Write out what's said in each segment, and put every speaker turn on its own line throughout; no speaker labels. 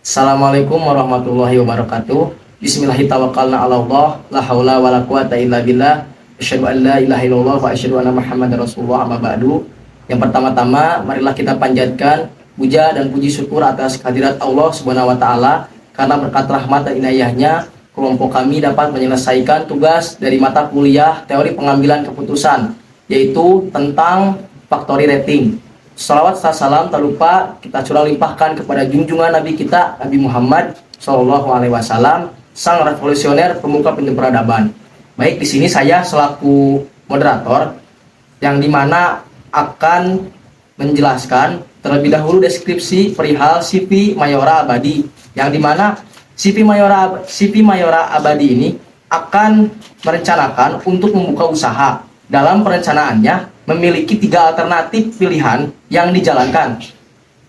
Assalamualaikum warahmatullahi wabarakatuh. Bismillahirrahmanirrahim. La haula wala quwata illa billah. Asyhadu an la ilaha illallah wa asyhadu anna Muhammadar Rasulullah amma ba'du. Yang pertama-tama, marilah kita panjatkan puja dan puji syukur atas kehadirat Allah Subhanahu wa taala karena berkat rahmat dan inayahnya kelompok kami dapat menyelesaikan tugas dari mata kuliah teori pengambilan keputusan, yaitu tentang factory rating. Salawat serta salam tak lupa kita curah limpahkan kepada junjungan Nabi kita, Nabi Muhammad SAW, sang revolusioner pemuka pintu peradaban. Baik, di sini saya selaku moderator yang dimana akan menjelaskan terlebih dahulu deskripsi perihal CV Mayora Abadi, yang dimana CV Mayora Abadi ini akan merencanakan untuk membuka usaha. Dalam perencanaannya memiliki 3 alternatif pilihan yang dijalankan.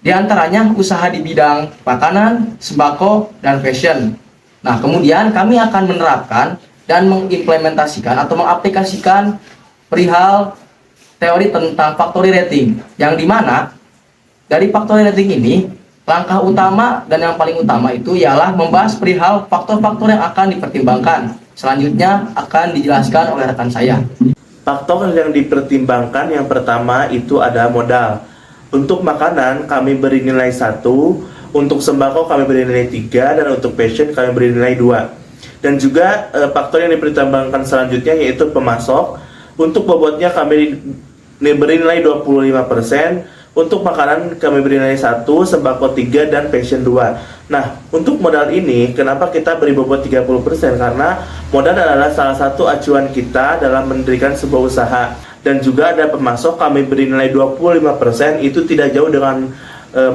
Di antaranya usaha di bidang makanan, sembako, dan fashion. Nah, kemudian kami akan menerapkan dan mengimplementasikan atau mengaplikasikan perihal teori tentang factory rating, yang dimana dari factory rating ini langkah utama dan yang paling utama itu ialah membahas perihal faktor-faktor yang akan dipertimbangkan. Selanjutnya akan dijelaskan oleh rekan saya.
Faktor yang dipertimbangkan yang pertama itu ada modal. Untuk makanan kami beri nilai 1, untuk sembako kami beri nilai 3, dan untuk fashion kami beri nilai 2. Dan juga faktor yang dipertimbangkan selanjutnya yaitu pemasok. Untuk bobotnya kami beri nilai 25%. Untuk makanan kami beri nilai 1, sembako 3, dan fashion 2. Nah, untuk modal ini kenapa kita beri bobot 30%? Karena modal adalah salah satu acuan kita dalam mendirikan sebuah usaha. Dan juga ada pemasok kami beri nilai 25%, itu tidak jauh dengan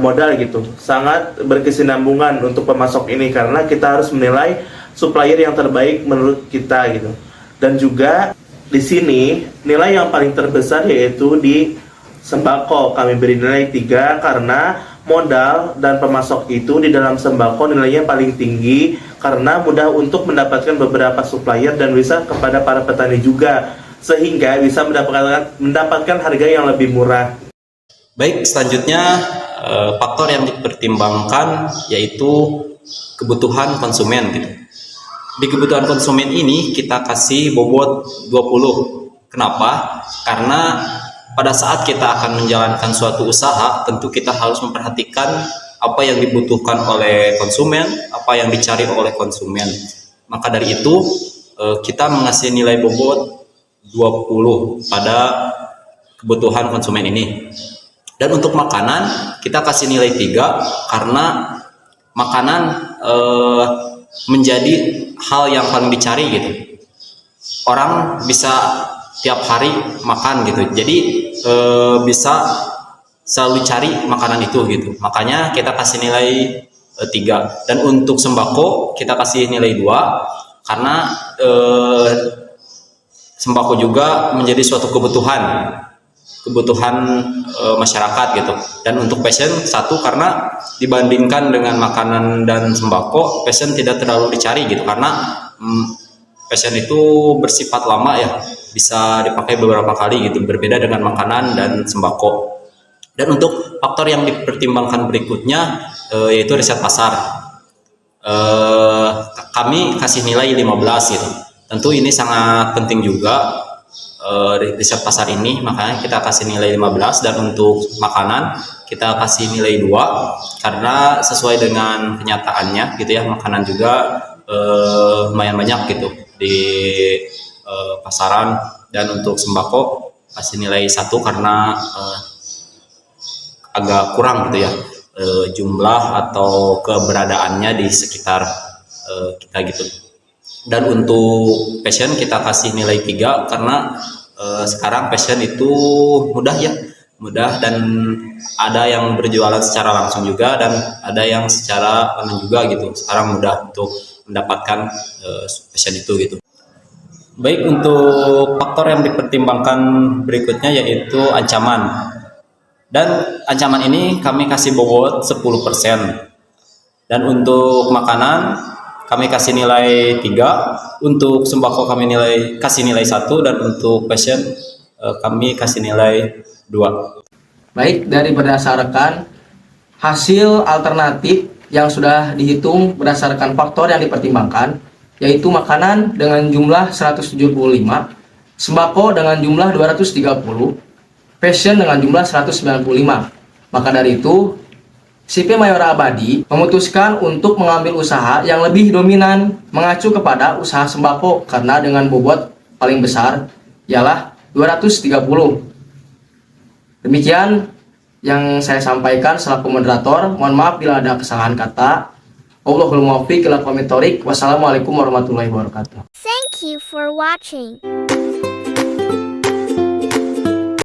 modal gitu. Sangat berkesinambungan untuk pemasok ini karena kita harus menilai supplier yang terbaik menurut kita gitu. Dan juga di sini nilai yang paling terbesar yaitu di sembako kami beri nilai 3 karena modal dan pemasok itu di dalam sembako nilainya paling tinggi karena mudah untuk mendapatkan beberapa supplier dan bisa kepada para petani juga sehingga bisa mendapatkan harga yang lebih murah.
Baik, selanjutnya faktor yang dipertimbangkan yaitu kebutuhan konsumen gitu. Di kebutuhan konsumen ini kita kasih bobot 20. Kenapa? Karena pada saat kita akan menjalankan suatu usaha, tentu kita harus memperhatikan apa yang dibutuhkan oleh konsumen, apa yang dicari oleh konsumen. Maka dari itu, kita mengasih nilai bobot 20 pada kebutuhan konsumen ini. Dan untuk makanan, kita kasih nilai 3 karena makanan menjadi hal yang paling dicari gitu. Orang bisa tiap hari makan gitu, jadi bisa selalu cari makanan itu gitu. Makanya kita kasih nilai 3. Dan untuk sembako kita kasih nilai 2 karena sembako juga menjadi suatu kebutuhan masyarakat gitu. Dan untuk fashion 1 karena dibandingkan dengan makanan dan sembako, fashion tidak terlalu dicari gitu karena fashion itu bersifat lama ya, bisa dipakai beberapa kali gitu, berbeda dengan makanan dan sembako. Dan untuk faktor yang dipertimbangkan berikutnya yaitu riset pasar. Kami kasih nilai 15 gitu. Tentu ini sangat penting juga riset pasar ini, makanya kita kasih nilai 15. Dan untuk makanan kita kasih nilai 2 karena sesuai dengan kenyataannya gitu ya, makanan juga lumayan banyak gitu di pasaran. Dan untuk sembako kasih nilai 1 karena agak kurang gitu ya jumlah atau keberadaannya di sekitar kita gitu. Dan untuk fashion kita kasih nilai 3 karena sekarang fashion itu mudah dan ada yang berjualan secara langsung juga dan ada yang secara online juga gitu. Sekarang mudah untuk mendapatkan fashion itu gitu. Baik, untuk faktor yang dipertimbangkan berikutnya yaitu ancaman. Dan ancaman ini kami kasih bobot 10%. Dan untuk makanan kami kasih nilai 3, untuk sembako kami kasih nilai 1, dan untuk fashion kami kasih nilai 2.
Baik, dari berdasarkan hasil alternatif yang sudah dihitung berdasarkan faktor yang dipertimbangkan, yaitu makanan dengan jumlah 175, sembako dengan jumlah 230, fashion dengan jumlah 195. Maka dari itu, CP Mayora Abadi memutuskan untuk mengambil usaha yang lebih dominan mengacu kepada usaha sembako karena dengan bobot paling besar ialah 230. Demikian yang saya sampaikan selaku moderator. Mohon maaf bila ada kesalahan kata. Wallahul muwaffiq ila aqwamit thoriq. Wassalamualaikum warahmatullahi wabarakatuh.
Thank you for watching.